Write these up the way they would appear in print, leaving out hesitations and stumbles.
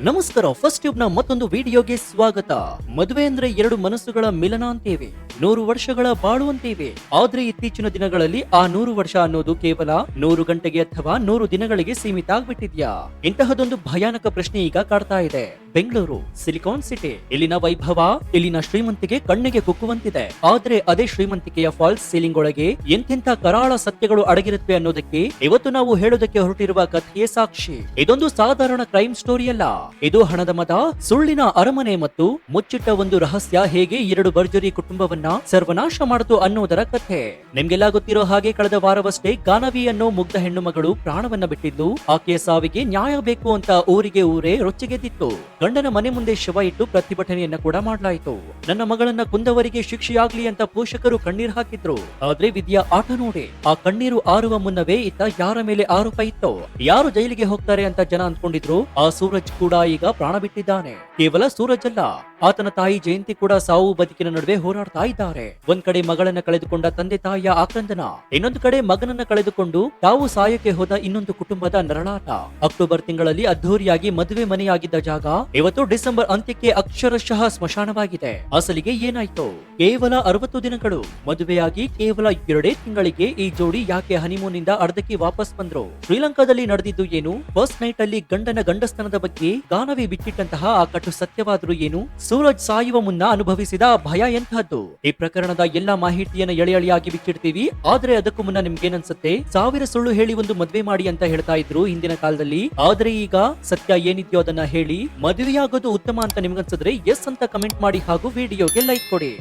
ನಮಸ್ಕಾರ, first tube ನ ಮತ್ತೊಂದು ವಿಡಿಯೋಗೆ ಸ್ವಾಗತ. ಮದುವೆ ಅಂದ್ರೆ ಎರಡು ಮನಸ್ಸುಗಳ ಮಿಲನ ಅಂತೇವೆ, 100 ವರ್ಷಗಳ ಬಾಳು ಅಂತೇವೆ. ಆದ್ರೆ ಇತ್ತೀಚಿನ ದಿನಗಳಲ್ಲಿ ಆ 100 ವರ್ಷ ಅನ್ನೋದು ಕೇವಲ 100 ಗಂಟೆಗೆ ಅಥವಾ 100 ದಿನಗಳಿಗೆ ಸೀಮಿತ ಆಗ್ಬಿಟ್ಟಿದ್ಯಾ? ಇಂತಹದೊಂದು ಭಯಾನಕ ಪ್ರಶ್ನೆ ಈಗ ಕಾಡ್ತಾ ಇದೆ. ಬೆಂಗಳೂರು ಸಿಲಿಕಾನ್ ಸಿಟಿ, ಇಲ್ಲಿನ ವೈಭವ, ಇಲ್ಲಿನ ಶ್ರೀಮಂತಿಗೆ ಕಣ್ಣಿಗೆ ಕುಕ್ಕುವಂತಿದೆ. ಆದ್ರೆ ಅದೇ ಶ್ರೀಮಂತಿಕೆಯ ಫಾಲ್ಸ್ ಸೀಲಿಂಗ್ ಒಳಗೆ ಎಂತೆಂಥ ಕರಾಳ ಸತ್ಯಗಳು ಅಡಗಿರುತ್ತವೆ ಅನ್ನೋದಕ್ಕೆ ಇವತ್ತು ನಾವು ಹೇಳೋದಕ್ಕೆ ಹೊರಟಿರುವ ಕಥೆಯೇ ಸಾಕ್ಷಿ. ಇದೊಂದು ಸಾಧಾರಣ ಕ್ರೈಮ್ ಸ್ಟೋರಿ ಅಲ್ಲ, ಇದು ಹಣದ ಮದ, ಸುಳ್ಳಿನ ಅರಮನೆ ಮತ್ತು ಮುಚ್ಚಿಟ್ಟ ಒಂದು ರಹಸ್ಯ ಹೇಗೆ 2 ಭರ್ಜರಿ ಕುಟುಂಬವನ್ನ ಸರ್ವನಾಶ ಮಾಡಿತು ಅನ್ನೋದರ ಕಥೆ. ನಿಮ್ಗೆಲ್ಲ ಗೊತ್ತಿರೋ ಹಾಗೆ ಕಳೆದ ವಾರವಷ್ಟೇ ಗಾನವಿ ಅನ್ನೋ ಮುಗ್ಧ ಹೆಣ್ಣು ಮಗಳು ಪ್ರಾಣವನ್ನ ಬಿಟ್ಟಿದ್ದು. ಆಕೆಯ ಸಾವಿಗೆ ನ್ಯಾಯ ಬೇಕು ಅಂತ ಊರಿಗೆ ಊರೇ ರೊಚ್ಚಿಗೆದ್ದಿತ್ತು. ಗಂಡನ ಮನೆ ಮುಂದೆ ಶವ ಇಟ್ಟು ಪ್ರತಿಭಟನೆಯನ್ನ ಕೂಡ ಮಾಡಲಾಯಿತು. ನನ್ನ ಮಗಳನ್ನ ಕೊಂದವರಿಗೆ ಶಿಕ್ಷೆಯಾಗ್ಲಿ ಅಂತ ಪೋಷಕರು ಕಣ್ಣೀರ್ ಹಾಕಿದ್ರು. ಆದ್ರೆ ವಿಧಿಯ ಆಟ ನೋಡಿ, ಆ ಕಣ್ಣೀರು ಆರುವ ಮುನ್ನವೇ ಇತ್ತ ಯಾರ ಮೇಲೆ ಆರೋಪ ಇತ್ತು, ಯಾರು ಜೈಲಿಗೆ ಹೋಗ್ತಾರೆ ಅಂತ ಜನ ಅಂದ್ಕೊಂಡಿದ್ರು. ಆ ಸೂರಜ್ ಕೂಡ ಈಗ ಪ್ರಾಣ ಬಿಟ್ಟಿದ್ದಾನೆ. ಕೇವಲ ಸೂರಜ್ ಅಲ್ಲ, ಆತನ ತಾಯಿ ಜಯಂತಿ ಕೂಡ ಸಾವು ಬದುಕಿನ ನಡುವೆ ಹೋರಾಡ್ತಾ ಇದ್ದಾರೆ. ಒಂದ್ ಕಡೆ ಮಗಳನ್ನ ಕಳೆದುಕೊಂಡ ತಂದೆ ತಾಯಿಯ ಆಕ್ರಂದನ, ಇನ್ನೊಂದು ಕಡೆ ಮಗನನ್ನ ಕಳೆದುಕೊಂಡು ತಾವು ಸಾಯಕ್ಕೆ ಹೋದ ಇನ್ನೊಂದು ಕುಟುಂಬದ ನರಳಾಟ. ಅಕ್ಟೋಬರ್ ತಿಂಗಳಲ್ಲಿ ಅದ್ಧೂರಿಯಾಗಿ ಮದುವೆ ಮನೆಯಾಗಿದ್ದ ಜಾಗ ಇವತ್ತು ಡಿಸೆಂಬರ್ ಅಂತ್ಯಕ್ಕೆ ಅಕ್ಷರಶಃ ಸ್ಮಶಾನವಾಗಿದೆ. ಅಸಲಿಗೆ ಏನಾಯ್ತು? ಕೇವಲ 60 ದಿನಗಳು ಮದುವೆಯಾಗಿ ಕೇವಲ 2 ತಿಂಗಳಿಗೆ ಈ ಜೋಡಿ ಯಾಕೆ ಹನಿಮೂನ್ ನಿಂದ ಅರ್ಧಕ್ಕೆ ವಾಪಸ್ ಬಂದ್ರು? ಶ್ರೀಲಂಕಾದಲ್ಲಿ ನಡೆದಿದ್ದು ಏನು? ಫಸ್ಟ್ ನೈಟ್ ಅಲ್ಲಿ ಗಂಡನ ಗಂಡಸ್ತನದ ಬಗ್ಗೆ ಗಾನವಿ ಬಿಟ್ಟಿಟ್ಟಂತಹ ಆ ಕಟ್ಟು ಸತ್ಯವಾದ್ರು ಏನು? ಸೂರಜ್ ಸಾಯುವ ಮುನ್ನ ಅನುಭವಿಸಿದ ಭಯ ಎಂತಹದ್ದು? ಈ ಪ್ರಕರಣದ ಎಲ್ಲಾ ಮಾಹಿತಿಯನ್ನ ಎಳೆಯಾಗಿ ಬಿಚ್ಚಿಡ್ತೀವಿ. ಆದ್ರೆ ಅದಕ್ಕೂ ಮುನ್ನ ನಿಮ್ಗೇನನ್ಸುತ್ತೆ? 1000 ಸುಳ್ಳು ಹೇಳಿ ಒಂದು ಮದ್ವೆ ಮಾಡಿ ಅಂತ ಹೇಳ್ತಾ ಇದ್ರು ಹಿಂದಿನ ಕಾಲದಲ್ಲಿ. ಆದ್ರೆ ಈಗ ಸತ್ಯ ಏನಿದ್ಯೋ ಅದನ್ನ ಹೇಳಿ ಮದುವೆಯಾಗೋದು ಉತ್ತಮ ಅಂತ ನಿಮ್ಗನ್ಸಿದ್ರೆ ಎಸ್ ಅಂತ ಕಮೆಂಟ್ ಮಾಡಿ ಹಾಗೂ ವಿಡಿಯೋಗೆ ಲೈಕ್ ಕೊಡಿ.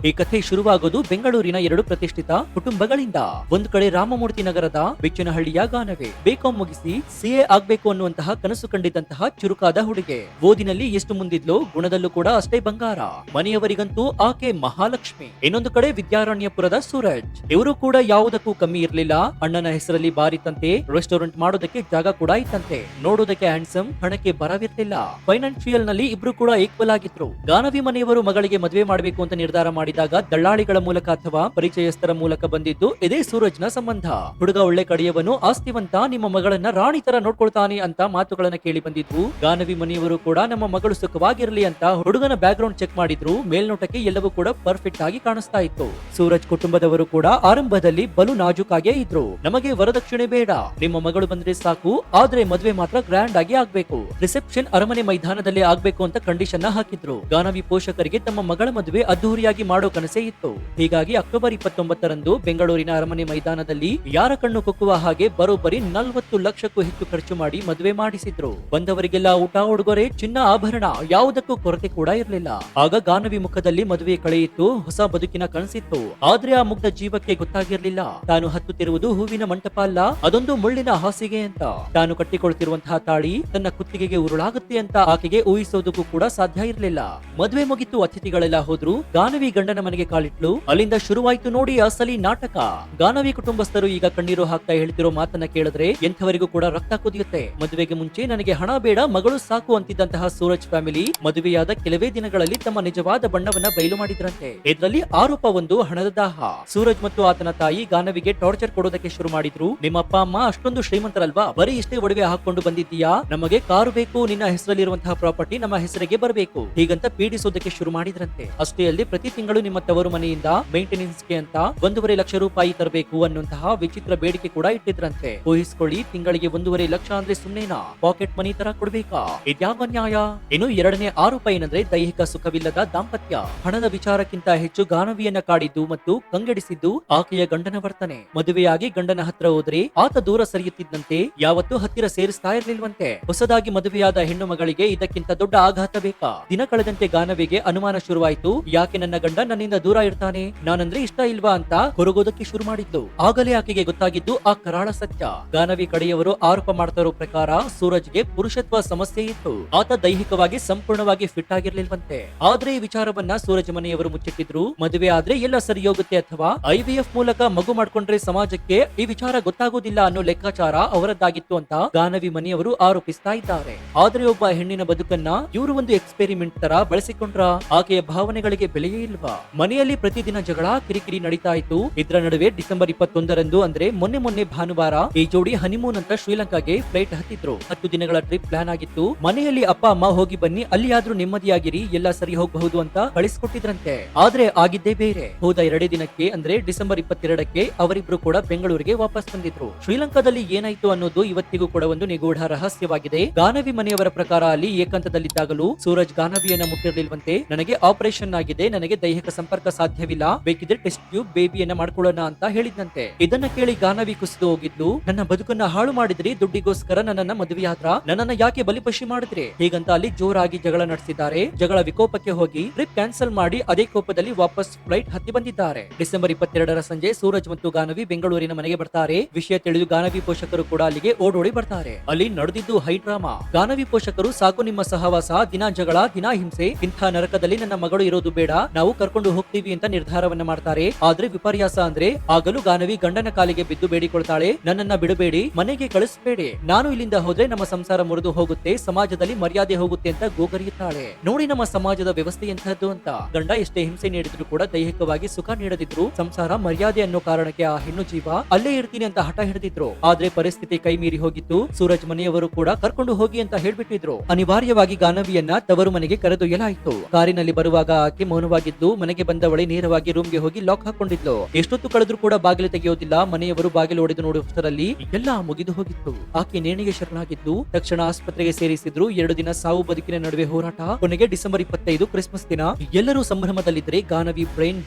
ಈ ಕಥೆ ಶುರುವಾಗೋದು ಬೆಂಗಳೂರಿನ 2 ಪ್ರತಿಷ್ಠಿತ ಕುಟುಂಬಗಳಿಂದ. ಒಂದು ಕಡೆ ರಾಮಮೂರ್ತಿ ನಗರದ ಬೆಚ್ಚನಹಳ್ಳಿಯ ಗಾನವಿ, ಬಿಕಾಂ ಮುಗಿಸಿ ಸಿಎ ಆಗ್ಬೇಕು ಅನ್ನುವಂತಹ ಕನಸು ಕಂಡಿದ್ದಂತಹ ಚುರುಕಾದ ಹುಡುಗೆ. ಓದಿನಲ್ಲಿ ಎಷ್ಟು ಮುಂದಿದ್ಲೋ ಗುಣದಲ್ಲೂ ಕೂಡ ಅಷ್ಟೇ ಬಂಗಾರ. ಮನೆಯವರಿಗಂತೂ ಆಕೆ ಮಹಾಲಕ್ಷ್ಮಿ. ಇನ್ನೊಂದು ಕಡೆ ವಿದ್ಯಾರಣ್ಯಪುರದ ಸೂರಜ್, ಇವರು ಕೂಡ ಯಾವುದಕ್ಕೂ ಕಮ್ಮಿ ಇರ್ಲಿಲ್ಲ. ಅಣ್ಣನ ಹೆಸರಲ್ಲಿ ಬಾರ್ ಇತ್ತಂತೆ, ರೆಸ್ಟೋರೆಂಟ್ ಮಾಡೋದಕ್ಕೆ ಜಾಗ ಕೂಡ ಇತ್ತಂತೆ. ನೋಡೋದಕ್ಕೆ ಹ್ಯಾಂಡ್ಸಮ್, ಹಣಕ್ಕೆ ಬರವಿರ್ಲಿಲ್ಲ. ಫೈನಾನ್ಷಿಯಲ್ ನಲ್ಲಿ ಇಬ್ರು ಕೂಡ ಈಕ್ವಲ್ ಆಗಿದ್ರು. ಗಾನವಿ ಮನೆಯವರು ಮಗಳಿಗೆ ಮದುವೆ ಮಾಡಬೇಕು ಅಂತ ನಿರ್ಧಾರ ಮಾಡಿ ದಳ್ಳಾಳಿಗಳ ಮೂಲಕ ಅಥವಾ ಪರಿಚಯಸ್ಥರ ಮೂಲಕ ಬಂದಿದ್ದು ಇದೇ ಸೂರಜ್ನ ಸಂಬಂಧ. ಹುಡುಗ ಒಳ್ಳೆ ಕಡೆಯವನು, ಆಸ್ತಿವಂತ, ನಿಮ್ಮ ಮಗಳನ್ನ ರಾಣಿ ತರ ನೋಡ್ಕೊಳ್ತಾನೆ ಅಂತ ಮಾತುಗಳನ್ನ ಕೇಳಿ ಬಂದಿದ್ವು. ಗಾನವಿ ಮನೆಯವರು ಕೂಡ ನಮ್ಮ ಮಗಳು ಸುಖವಾಗಿರಲಿ ಅಂತ ಹುಡುಗನ ಬ್ಯಾಕ್ ಗ್ರೌಂಡ್ ಚೆಕ್ ಮಾಡಿದ್ರು. ಮೇಲ್ನೋಟಕ್ಕೆ ಎಲ್ಲವೂ ಕೂಡ ಪರ್ಫೆಕ್ಟ್ ಆಗಿ ಕಾಣಿಸ್ತಾ ಇತ್ತು. ಸೂರಜ್ ಕುಟುಂಬದವರು ಕೂಡ ಆರಂಭದಲ್ಲಿ ಬಲು ನಾಜೂಕಾಗೇ ಇದ್ರು. ನಮಗೆ ವರದಕ್ಷಿಣೆ ಬೇಡ, ನಿಮ್ಮ ಮಗಳು ಬಂದ್ರೆ ಸಾಕು, ಆದ್ರೆ ಮದುವೆ ಮಾತ್ರ ಗ್ರ್ಯಾಂಡ್ ಆಗಿ ಆಗ್ಬೇಕು. ರಿಸೆಪ್ಷನ್ ಅರಮನೆ ಮೈದಾನದಲ್ಲೇ ಆಗ್ಬೇಕು ಅಂತ ಕಂಡೀಷನ್ ಹಾಕಿದ್ರು. ಗಾನವಿ ಪೋಷಕರಿಗೆ ತಮ್ಮ ಮಗಳ ಮದುವೆ ಅದ್ದೂರಿಯಾಗಿ ಮಾಡೋ ಕನಸೇ ಇತ್ತು. ಹೀಗಾಗಿ ಅಕ್ಟೋಬರ್ 29ರಂದು ಬೆಂಗಳೂರಿನ ಅರಮನೆ ಮೈದಾನದಲ್ಲಿ ಯಾರ ಕಣ್ಣು ಕುಕ್ಕುವ ಹಾಗೆ ಬರೋಬ್ಬರಿ 40 ಲಕ್ಷಕ್ಕೂ ಹೆಚ್ಚು ಖರ್ಚು ಮಾಡಿ ಮದುವೆ ಮಾಡಿಸಿದ್ರು. ಬಂದವರಿಗೆಲ್ಲ ಊಟ, ಉಡುಗೊರೆ, ಚಿನ್ನ, ಆಭರಣ ಯಾವುದಕ್ಕೂ ಕೊರತೆ ಕೂಡ ಇರಲಿಲ್ಲ. ಆಗ ಗಾನವಿ ಮುಖದಲ್ಲಿ ಮದುವೆ ಕಳೆಯಿತ್ತು, ಹೊಸ ಬದುಕಿನ ಕನಸಿತ್ತು. ಆದ್ರೆ ಆ ಮುಗ್ಧ ಜೀವಕ್ಕೆ ಗೊತ್ತಾಗಿರ್ಲಿಲ್ಲ ತಾನು ಹತ್ತುತ್ತಿರುವುದು ಹೂವಿನ ಮಂಟಪ ಅಲ್ಲ, ಅದೊಂದು ಮುಳ್ಳಿನ ಹಾಸಿಗೆ ಅಂತ. ತಾನು ಕಟ್ಟಿಕೊಳ್ತಿರುವಂತಹ ತಾಳಿ ತನ್ನ ಕುತ್ತಿಗೆಗೆ ಉರುಳಾಗುತ್ತೆ ಅಂತ ಆಕೆಗೆ ಊಹಿಸೋದಕ್ಕೂ ಕೂಡ ಸಾಧ್ಯ ಇರಲಿಲ್ಲ. ಮದುವೆ ಮುಗಿತು, ಅತಿಥಿಗಳೆಲ್ಲ ಹೋದ್ರು. ಗಾನವಿ ಗಂಡನ ಮನೆಗೆ ಕಾಲಿಟ್ಲು. ಅಲ್ಲಿಂದ ಶುರುವಾಯ್ತು ನೋಡಿ ಅಸಲಿ ನಾಟಕ. ಗಾನವಿ ಕುಟುಂಬಸ್ಥರು ಈಗ ಕಣ್ಣೀರು ಹಾಕ್ತಾ ಹೇಳ್ತಿರೋ ಮಾತನ್ನ ಕೇಳಿದ್ರೆ ಎಂಥವರಿಗೂ ಕೂಡ ರಕ್ತ ಕುದಿಯುತ್ತೆ. ಮದುವೆಗೆ ಮುಂಚೆ ನನಗೆ ಹಣ ಬೇಡ, ಮಗಳು ಸಾಕು ಅಂತಿದ್ದಂತಹ ಸೂರಜ್ ಫ್ಯಾಮಿಲಿ ಮದುವೆಯಾದ ಕೆಲವೇ ದಿನಗಳಲ್ಲಿ ತಮ್ಮ ನಿಜವಾದ ಬಣ್ಣವನ್ನ ಬಯಲು ಮಾಡಿದ್ರಂತೆ. ಇದರಲ್ಲಿ ಆರೋಪ ಒಂದು ಹಣದ ದಾಹ. ಸೂರಜ್ ಮತ್ತು ಆತನ ತಾಯಿ ಗಾನವಿಗೆ ಟಾರ್ಚರ್ ಕೊಡೋದಕ್ಕೆ ಶುರು ಮಾಡಿದ್ರು. ನಿಮ್ಮ ಅಪ್ಪ ಅಮ್ಮ ಅಷ್ಟೊಂದು ಶ್ರೀಮಂತರಲ್ವಾ, ಬರೀ ಇಷ್ಟೇ ಒಡವೆ ಹಾಕೊಂಡು ಬಂದಿದ್ದೀಯಾ, ನಮಗೆ ಕಾರು ಬೇಕು, ನಿನ್ನ ಹೆಸರಲ್ಲಿರುವಂತಹ ಪ್ರಾಪರ್ಟಿ ನಮ್ಮ ಹೆಸರಿಗೆ ಬರಬೇಕು, ಹೀಗಂತ ಪೀಡಿಸೋದಕ್ಕೆ ಶುರು ಮಾಡಿದ್ರಂತೆ. ಅಷ್ಟೇ ಅಲ್ಲದೆ ಪ್ರತಿ ತಿಂಗಳು ನಿಮ್ಮ ತವರು ಮನೆಯಿಂದ ಮೇಂಟೆನೆನ್ಸ್ ಗೆ ಅಂತ 1.5 ಲಕ್ಷ ರೂಪಾಯಿ ತರಬೇಕು ಅನ್ನುವಂತಹ ವಿಚಿತ್ರ ಬೇಡಿಕೆ ಕೂಡ ಇಟ್ಟಿದ್ರಂತೆ. ಊಹಿಸ್ಕೊಳ್ಳಿ, ತಿಂಗಳಿಗೆ 1.5 ಲಕ್ಷ ಅಂದ್ರೆ ಸುಮ್ನೆನಾ? ಪಾಕೆಟ್ ಮನಿ ತರ ಕೊಡ್ಬೇಕಾ? ಇದ್ಯಾವ ನ್ಯಾಯ? ಇನ್ನು ಎರಡನೇ ಆರೋಪ ಏನಂದ್ರೆ ದೈಹಿಕ ಸುಖವಿಲ್ಲದ ದಾಂಪತ್ಯ. ಹಣದ ವಿಚಾರಕ್ಕಿಂತ ಹೆಚ್ಚು ಗಾನವಿಯನ್ನ ಕಾಡಿದ್ದು ಮತ್ತು ಕಂಗೆಡಿಸಿದ್ದು ಆಕೆಯ ಗಂಡನ ವರ್ತನೆ. ಮದುವೆಯಾಗಿ ಗಂಡನ ಹತ್ರ ಹೋದ್ರೆ ಆತ ದೂರ ಸರಿಯುತ್ತಿದ್ದಂತೆ, ಯಾವತ್ತೂ ಹತ್ತಿರ ಸೇರಿಸ್ತಾ ಇರ್ಲಿಲ್ವಂತೆ. ಹೊಸದಾಗಿ ಮದುವೆಯಾದ ಹೆಣ್ಣು ಮಗಳಿಗೆ ಇದಕ್ಕಿಂತ ದೊಡ್ಡ ಆಘಾತ ಬೇಕಾ? ದಿನ ಕಳೆದಂತೆ ಗಾನವಿಗೆ ಅನುಮಾನ ಶುರುವಾಯಿತು. ಯಾಕೆ ನನ್ನ ಗಂಡ ನನ್ನಿಂದ ದೂರ ಇರ್ತಾನೆ, ನಾನಂದ್ರೆ ಇಷ್ಟ ಇಲ್ವಾ ಅಂತ ಹೊರಗೋದಕ್ಕೆ ಶುರು ಮಾಡಿದ್ಲು. ಆಗಲೇ ಆಕೆಗೆ ಗೊತ್ತಾಗಿದ್ದು ಆ ಕರಾಳ ಸತ್ಯ. ಗಾನವಿ ಕಡೆಯವರು ಆರೋಪ ಮಾಡ್ತಾ ಇರೋ ಪ್ರಕಾರ ಸೂರಜ್ಗೆ ಪುರುಷತ್ವ ಸಮಸ್ಯೆ ಇತ್ತು. ಆತ ದೈಹಿಕವಾಗಿ ಸಂಪೂರ್ಣವಾಗಿ ಫಿಟ್ ಆಗಿರ್ಲಿಲ್ವಂತೆ. ಆದ್ರೆ ಈ ವಿಚಾರವನ್ನ ಸೂರಜ್ ಮನೆಯವರು ಮುಚ್ಚಿಟ್ಟಿದ್ರು. ಮದುವೆ ಆದ್ರೆ ಎಲ್ಲ ಸರಿ ಹೋಗುತ್ತೆ ಅಥವಾ IVF ಮೂಲಕ ಮಗು ಮಾಡ್ಕೊಂಡ್ರೆ ಸಮಾಜಕ್ಕೆ ಈ ವಿಚಾರ ಗೊತ್ತಾಗೋದಿಲ್ಲ ಅನ್ನೋ ಲೆಕ್ಕಾಚಾರ ಅವರದ್ದಾಗಿತ್ತು ಅಂತ ಗಾನವಿ ಮನೆಯವರು ಆರೋಪಿಸ್ತಾ ಇದ್ದಾರೆ. ಆದ್ರೆ ಒಬ್ಬ ಹೆಣ್ಣಿನ ಬದುಕನ್ನ ಇವರು ಒಂದು ಎಕ್ಸ್ಪೆರಿಮೆಂಟ್ ತರ ಬಳಸಿಕೊಂಡ್ರ? ಆಕೆಯ ಭಾವನೆಗಳಿಗೆ ಬೆಲೆಯೇ ಇಲ್ವಾ? ಮನೆಯಲ್ಲಿ ಪ್ರತಿದಿನ ಜಗಳ ಕಿರಿಕಿರಿ ನಡೀತಾ ಇತ್ತು. ಇದರ ನಡುವೆ ಡಿಸೆಂಬರ್ 21ರಂದು ಅಂದ್ರೆ ಮೊನ್ನೆ ಭಾನುವಾರ ಈ ಜೋಡಿ ಹನಿಮೂನ್ ಅಂತ ಶ್ರೀಲಂಕಾಗೆ ಫ್ಲೈಟ್ ಹತ್ತಿದ್ರು. 10 ದಿನಗಳ ಟ್ರಿಪ್ ಪ್ಲಾನ್ ಆಗಿತ್ತು. ಮನೆಯಲ್ಲಿ ಅಪ್ಪ ಅಮ್ಮ ಹೋಗಿ ಬನ್ನಿ, ಅಲ್ಲಿಯಾದ್ರೂ ನೆಮ್ಮದಿಯಾಗಿರಿ, ಎಲ್ಲ ಸರಿ ಹೋಗಬಹುದು ಅಂತ ಕಳಿಸ್ಕೊಟ್ಟಿದ್ರಂತೆ. ಆದ್ರೆ ಆಗಿದ್ದೇ ಬೇರೆ. ಹೋದ 2 ದಿನಕ್ಕೆ ಅಂದ್ರೆ ಡಿಸೆಂಬರ್ 22ಕ್ಕೆ ಅವರಿಬ್ರು ಕೂಡ ಬೆಂಗಳೂರಿಗೆ ವಾಪಸ್ ಬಂದಿದ್ರು. ಶ್ರೀಲಂಕಾದಲ್ಲಿ ಏನಾಯ್ತು ಅನ್ನೋದು ಇವತ್ತಿಗೂ ಕೂಡ ಒಂದು ನಿಗೂಢ ರಹಸ್ಯವಾಗಿದೆ. ಗಾನವಿ ಮನೆಯವರ ಪ್ರಕಾರ ಅಲ್ಲಿ ಏಕಾಂತದಲ್ಲಿದ್ದಾಗಲೂ ಸೂರಜ್ ಗಾನವಿಯನ್ನ ಮುಟ್ಟಿರಲಿಲ್ವಂತೆ. ನನಗೆ ಆಪರೇಷನ್ ಆಗಿದೆ, ನನಗೆ ದೈಹಿಕ ಸಂಪರ್ಕ ಸಾಧ್ಯವಿಲ್ಲ, ಬೇಕಿದ್ರೆ ಟೆಸ್ಟ್ ಟ್ಯೂಬ್ ಬೇಬಿಯನ್ನ ಮಾಡ್ಕೊಳ್ಳೋಣ ಅಂತ ಹೇಳಿದ್ನಂತೆ. ಇದನ್ನ ಕೇಳಿ ಗಾನವಿ ಕುಸಿದು ಹೋಗಿದ್ಲು. ನನ್ನ ಬದುಕನ್ನ ಹಾಳು ಮಾಡಿದ್ರಿ, ದುಡ್ಡಿಗೋಸ್ಕರ ನನ್ನನ್ನ ಮದುವೆಯಾದ್ರ, ನನ್ನನ್ನ ಯಾಕೆ ಬಲಿಪಶಿ ಮಾಡಿದ್ರಿ ಹೀಗಂತ ಅಲ್ಲಿ ಜೋರಾಗಿ ಜಗಳ ನಡೆಸಿದ್ದಾರೆ. ಜಗಳ ವಿಕೋಪಕ್ಕೆ ಹೋಗಿ ಟ್ರಿಪ್ ಕ್ಯಾನ್ಸಲ್ ಮಾಡಿ ಅದೇ ಕೋಪದಲ್ಲಿ ವಾಪಸ್ ಫ್ಲೈಟ್ ಹತ್ತಿ ಬಂದಿದ್ದಾರೆ. ಡಿಸೆಂಬರ್ 22ರ ಸಂಜೆ ಸೂರಜ್ ಮತ್ತು ಗಾನವಿ ಬೆಂಗಳೂರಿನ ಮನೆಗೆ ಬರ್ತಾರೆ. ವಿಷಯ ತಿಳಿದು ಗಾನವಿ ಪೋಷಕರು ಕೂಡ ಅಲ್ಲಿಗೆ ಓಡೋಡಿ ಬರ್ತಾರೆ. ಅಲ್ಲಿ ನಡೆದಿದ್ದು ಹೈ ಡ್ರಾಮಾ. ಗಾನವಿ ಪೋಷಕರು, ಸಾಕು ನಿಮ್ಮ ಸಹವಾಸ, ದಿನ ಜಗಳ, ದಿನ ಹಿಂಸೆ, ಇಂಥ ನರಕದಲ್ಲಿ ನನ್ನ ಮಗಳು ಇರೋದು ಬೇಡ, ನಾವು ಕರ್ಕೊಂಡು ಹೋಗ್ತೀವಿ ಅಂತ ನಿರ್ಧಾರವನ್ನ ಮಾಡ್ತಾರೆ. ಆದ್ರೆ ವಿಪರ್ಯಾಸ ಅಂದ್ರೆ ಆಗಲೂ ಗಾನವಿ ಗಂಡನ ಕಾಲಿಗೆ ಬಿದ್ದು ಬೇಡಿಕೊಳ್ತಾಳೆ, ನನ್ನನ್ನ ಬಿಡಬೇಡಿ, ಮನೆಗೆ ಕಳಿಸಬೇಡಿ, ನಾನು ಇಲ್ಲಿಂದ ಹೋದ್ರೆ ನಮ್ಮ ಸಂಸಾರ ಮುರಿದು ಹೋಗುತ್ತೆ, ಸಮಾಜದಲ್ಲಿ ಮರ್ಯಾದೆ ಹೋಗುತ್ತೆ ಅಂತ ಗೋಗರಿಯುತ್ತಾಳೆ. ನೋಡಿ ನಮ್ಮ ಸಮಾಜದ ವ್ಯವಸ್ಥೆ ಎಂತಹದ್ದು ಅಂತ. ಗಂಡ ಎಷ್ಟೇ ಹಿಂಸೆ ನೀಡಿದ್ರು ಕೂಡ ದೈಹಿಕವಾಗಿ ಸುಖ ನೀಡದಿದ್ರು ಸಂಸಾರ ಮರ್ಯಾದೆ ಅನ್ನೋ ಕಾರಣಕ್ಕೆ ಆ ಹೆಣ್ಣು ಜೀವ ಅಲ್ಲೇ ಇರ್ತೀನಿ ಅಂತ ಹಠ ಹಿಡಿದಿದ್ರು. ಆದ್ರೆ ಪರಿಸ್ಥಿತಿ ಕೈ ಮೀರಿ ಹೋಗಿತ್ತು. ಸೂರಜ್ ಮನೆಯವರು ಕೂಡ ಕರ್ಕೊಂಡು ಹೋಗಿ ಅಂತ ಹೇಳ್ಬಿಟ್ಟಿದ್ರು. ಅನಿವಾರ್ಯವಾಗಿ ಗಾನವಿಯನ್ನ ತವರು ಮನೆಗೆ ಕರೆದೊಯ್ಯಲಾಯಿತು. ಕಾರಿನಲ್ಲಿ ಬರುವಾಗ ಆಕೆ ಮೌನವಾಗಿದ್ದು, ಮನೆಗೆ ಬಂದವಳೆ ನೇರವಾಗಿ ರೂಮ್ಗೆ ಹೋಗಿ ಲಾಕ್ ಹಾಕೊಂಡಿದ್ಲು. ಎಷ್ಟೊತ್ತು ಕಳೆದ್ರೂ ಕೂಡ ಬಾಗಿಲು ತೆಗೆಯೋದಿಲ್ಲ. ಮನೆಯವರು ಬಾಗಿಲು ಒಡೆದು ನೋಡುವಷ್ಟರಲ್ಲಿ ಎಲ್ಲ ಮುಗಿದು ಹೋಗಿತ್ತು. ಆಕೆ ನೇಣಿಗೆ ಶರಣಾಗಿದ್ದು ತಕ್ಷಣ ಆಸ್ಪತ್ರೆಗೆ ಸೇರಿಸಿದ್ರು. 2 ದಿನ ಸಾವು ಬದುಕಿನ ನಡುವೆ ಹೋರಾಟ. ಕೊನೆಗೆ ಡಿಸೆಂಬರ್ 25 ಕ್ರಿಸ್ಮಸ್ ದಿನ ಎಲ್ಲರೂ ಸಂಭ್ರಮದಲ್ಲಿದ್ರೆ ಗಾನವಿ ಬ್ರೈನ್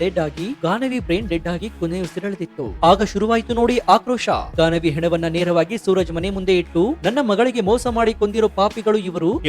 ಡೆಡ್ ಆಗಿ ಕೊನೆ ಉಸಿರೆಳೆದಿತ್ತು. ಆಗ ಶುರುವಾಯಿತು ನೋಡಿ ಆಕ್ರೋಶ. ಗಾನವಿ ಹೆಣವನ್ನ ನೇರವಾಗಿ ಸೂರಜ್ ಮನೆ ಮುಂದೆ ಇಟ್ಟು, ನನ್ನ ಮಗಳಿಗೆ ಮೋಸ ಮಾಡಿ ಕೊಂದಿರೋ ಪಾಪಿಗಳು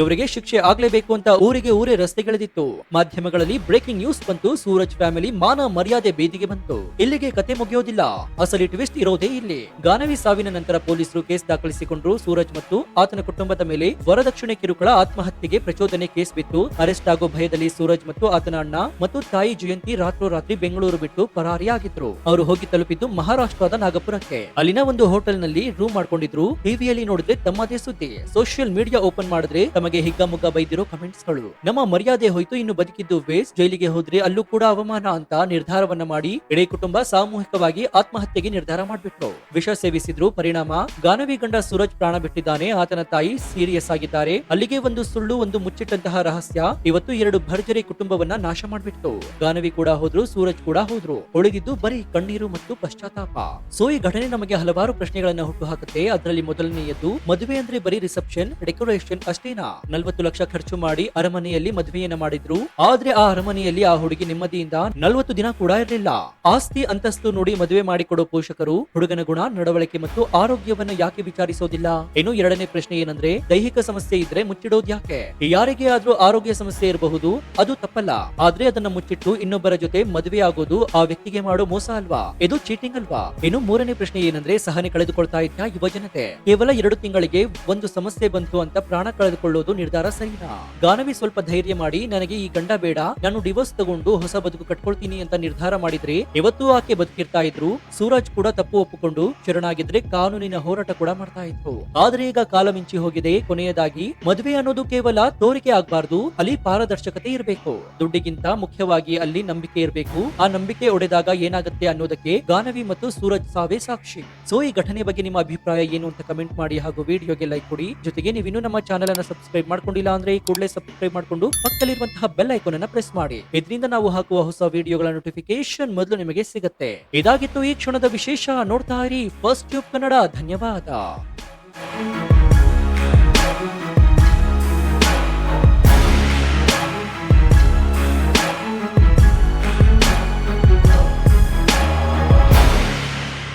ಇವರಿಗೆ ಶಿಕ್ಷೆ ಆಗ್ಲೇಬೇಕು ಅಂತ ಊರೇ ರಸ್ತೆಗೆಳೆದಿತ್ತು. ಮಾಧ್ಯಮಗಳಲ್ಲಿ ಬ್ರೇಕಿಂಗ್ ನ್ಯೂಸ್ ಬಂತು. ಸೂರಜ್ ಫ್ಯಾಮಿಲಿ ಮಾನ ಮರ್ಯಾದೆ ಬೇದಿಗೆ ಬಂತು. ಇಲ್ಲಿಗೆ ಕತೆ ಮುಗಿಯೋದಿಲ್ಲ, ಅಸಲಿ ಟ್ವಿಸ್ಟ್ ಇರೋದೇ ಇಲ್ಲಿ. ಗಾನವಿ ಸಾವಿನ ನಂತರ ಪೊಲೀಸರು ಕೇಸ್ ದಾಖಲಿಸಿಕೊಂಡ್ರು. ಸೂರಜ್ ಮತ್ತು ಆತನ ಕುಟುಂಬದ ಮೇಲೆ ವರದಕ್ಷಿಣೆ ಕಿರುಕುಳ, ಆತ್ಮಹತ್ಯೆಗೆ ಪ್ರಚೋದನೆ ಕೇಸ್ ಬಿತ್ತು. ಅರೆಸ್ಟ್ ಆಗೋ ಭಯದಲ್ಲಿ ಸೂರಜ್ ಮತ್ತು ಆತನ ಅಣ್ಣ ಮತ್ತು ತಾಯಿ ಜಯಂತಿ ರಾತ್ರೋರಾತ್ರಿ ಬೆಂಗಳೂರು ಬಿಟ್ಟು ಪರಾರಿಯಾಗಿದ್ರು. ಅವರು ಹೋಗಿ ತಲುಪಿದ್ದು ಮಹಾರಾಷ್ಟ್ರದ ನಾಗಪುರಕ್ಕೆ. ಅಲ್ಲಿನ ಒಂದು ಹೋಟೆಲ್ ನಲ್ಲಿ ರೂಮ್ ಮಾಡ್ಕೊಂಡಿದ್ರು. ಟಿವಿಯಲ್ಲಿ ನೋಡಿದ್ರೆ ತಮ್ಮದೇ ಸುದ್ದಿ, ಸೋಷಿಯಲ್ ಮೀಡಿಯಾ ಓಪನ್ ಮಾಡಿದ್ರೆ ತಮಗೆ ಹಿಗ್ಗಮುಗ್ಗ ಬೈದಿರೋ ಕಮೆಂಟ್ಸ್ ಗಳು. ನಮ್ಮ ಮರ್ಯಾದೆ ಹೋಯ್ತು, ಇನ್ನು ಬದುಕಿದ್ದು ವೇಸ್ಟ್, ಜೈಲಿಗೆ ಹೋದ್ರೆ ಅಲ್ಲೂ ಕೂಡ ಅವಮಾನ ಅಂತ ನಿರ್ಧಾರವನ್ನ ಮಾಡಿ ಇಡೀ ಕುಟುಂಬ ಸಾಮೂಹಿಕವಾಗಿ ಆತ್ಮಹತ್ಯೆಗೆ ನಿರ್ಧಾರ ಮಾಡ್ಬಿಟ್ರು. ವಿಷ ಸೇವಿಸಿದ್ರು. ಪರಿಣಾಮ ಗಾನವಿ ಗಂಡ ಸೂರಜ್ ಪ್ರಾಣ ಬಿಟ್ಟಿದ್ದಾನೆ. ಆತನ ತಾಯಿ ಸೀರಿಯಸ್ ಆಗಿದ್ದಾರೆ. ಅಲ್ಲಿಗೆ ಒಂದು ಸುಳ್ಳು, ಒಂದು ಮುಚ್ಚಿಟ್ಟಂತಹ ರಹಸ್ಯ ಇವತ್ತು 2 ಭರ್ಜರಿ ಕುಟುಂಬವನ್ನ ನಾಶ ಮಾಡ್ಬಿಟ್ಟು. ಗಾನವಿ ಕೂಡ ಹೋದ್ರು, ಸೂರಜ್ ಕೂಡ ಹೋದ್ರು. ಉಳಿದಿದ್ದು ಬರೀ ಕಣ್ಣೀರು ಮತ್ತು ಪಶ್ಚಾತ್ತಾಪ. ಸೊ ಈ ಘಟನೆ ನಮಗೆ ಹಲವಾರು ಪ್ರಶ್ನೆಗಳನ್ನ ಹುಟ್ಟು ಹಾಕುತ್ತೆ. ಅದರಲ್ಲಿ ಮೊದಲನೆಯದ್ದು, ಮದುವೆ ಅಂದ್ರೆ ಬರೀ ರಿಸೆಪ್ಷನ್, ಡೆಕೋರೇಷನ್ ಅಷ್ಟೇನಾ? 40 ಲಕ್ಷ ಖರ್ಚು ಮಾಡಿ ಅರಮನೆಯಲ್ಲಿ ಮದುವೆಯನ್ನ ಮಾಡಿದ್ರು. ಆದ್ರೆ ಆ ಅರಮನೆಯಲ್ಲಿ ಆ ಹುಡುಗಿ ನೆಮ್ಮದಿಯಿಂದ 40 ದಿನ ಕೂಡ ಇರಲಿಲ್ಲ. ಆಸ್ತಿ ಅಂತಸ್ತು ನೋಡಿ ಮದುವೆ ಮಾಡಿಕೊಡೋ ಪೋಷಕರು ಹುಡುಗನ ಗುಣ, ನಡವಳಿಕೆ ಮತ್ತು ಆರೋಗ್ಯವನ್ನ ಯಾಕೆ ವಿಚಾರಿಸೋದಿಲ್ಲ? ಇನ್ನು 2ನೇ ಪ್ರಶ್ನೆ ಏನಂದ್ರೆ, ದೈಹಿಕ ಸಮಸ್ಯೆ ಇದ್ರೆ ಮುಚ್ಚಿಡೋದು ಯಾಕೆ? ಯಾರಿಗೆ ಆದ್ರೂ ಆರೋಗ್ಯ ಸಮಸ್ಯೆ ಇರಬಹುದು, ಅದು ತಪ್ಪಲ್ಲ. ಆದ್ರೆ ಅದನ್ನ ಮುಚ್ಚಿಟ್ಟು ಇನ್ನೊಬ್ಬರ ಜೊತೆ ಮದುವೆ ಆಗೋದು ಆ ವ್ಯಕ್ತಿಗೆ ಮಾಡೋ ಮೋಸ ಅಲ್ವಾ? ಇದು ಚೀಟಿಂಗ್ ಅಲ್ವಾ? ಇನ್ನು 3ನೇ ಪ್ರಶ್ನೆ ಏನಂದ್ರೆ, ಸಹನೆ ಕಳೆದುಕೊಳ್ತಾ ಇದ್ದ ಯುವ ಜನತೆ. ಕೇವಲ 2 ತಿಂಗಳಿಗೆ ಒಂದು ಸಮಸ್ಯೆ ಬಂತು ಅಂತ ಪ್ರಾಣ ಕಳೆದುಕೊಳ್ಳೋದು ನಿರ್ಧಾರ ಸರಿನಾ? ಗಾನವಿ ಸ್ವಲ್ಪ ಧೈರ್ಯ ಮಾಡಿ, ನನಗೆ ಈ ಗಂಡ ಬೇಡ, ನಾನು ಡಿವೋರ್ಸ್ ತಗೊಂಡು ಹೊಸ ಬದುಕು ಕಟ್ಕೊಳ್ತೀನಿ ಅಂತ ನಿರ್ಧಾರ ಮಾಡಿದ್ರೆ ಇವತ್ತು ಆಕೆ ಬದುಕಿರ್ತಾ ಇದ್ರು. ಸೂರಜ್ ಕೂಡ ತಪ್ಪು ಒಪ್ಪಿಕೊಂಡು ಶರಣಾಗಿದ್ರೆ ಕಾನೂನಿನ ಹೋರಾಟ ಕೂಡ ಮಾಡ್ತಾ ಇದ್ರು. ಆದ್ರೆ ಈಗ ಕಾಲ ಮಿಂಚಿ ಹೋಗಿದೆ. ಕೊನೆಯದಾಗಿ, ಮದುವೆ ಅನ್ನೋದು ಕೇವಲ ತೋರಿಕೆ ಆಗ್ಬಾರ್ದು, ಅಲ್ಲಿ ಪಾರದರ್ಶಕತೆ ಇರಬೇಕು. ದುಡ್ಡಿಗಿಂತ ಮುಖ್ಯವಾಗಿ ಅಲ್ಲಿ ನಂಬಿಕೆ ಇರಬೇಕು. ಆ ನಂಬಿಕೆ ಒಡೆದಾಗ ಏನಾಗುತ್ತೆ ಅನ್ನೋದಕ್ಕೆ ಗಾನವಿ ಮತ್ತು ಸೂರಜ್ ಸಾವೇ ಸಾಕ್ಷಿ. ಸೊ ಈ ಘಟನೆ ಬಗ್ಗೆ ನಿಮ್ಮ ಅಭಿಪ್ರಾಯ ಏನು ಅಂತ ಕಮೆಂಟ್ ಮಾಡಿ, ಹಾಗೂ ವಿಡಿಯೋಗೆ ಲೈಕ್ ಕೊಡಿ. ಜೊತೆಗೆ ನೀವು ಇನ್ನೂ ನಮ್ಮ ಚಾನೆಲ್ ಅನ್ನು ಸಬ್ಸ್ಕ್ರೈಬ್ ಮಾಡ್ಕೊಂಡಿಲ್ಲ ಅಂದ್ರೆ ಕೂಡಲೇ ಸಬ್ಸ್ಕ್ರೈಬ್ ಮಾಡ್ಕೊಂಡು ಪಕ್ಕದಲ್ಲಿರುವಂತಹ ಬೆಲ್ ಐಕಾನ್ ಅನ್ನು ಪ್ರೆಸ್ ಮಾಡಿ. ಇದರಿಂದ ನಾವು ಹಾಕುವ ಹೊಸ ವಿಡಿಯೋಗಳ ನೋಟಿಫಿಕೇಶನ್ ಮೊದಲು ನಿಮಗೆ ಸಿಗುತ್ತೆ. ಇದಾಗಿತ್ತು ಈ ಕ್ಷಣದ ವಿಶೇಷ. ನೋಡ್ತಾ ಇರಿ ಫಸ್ಟ್ ಟ್ಯೂಬ್ ಕನ್ನಡ. ಧನ್ಯವಾದ.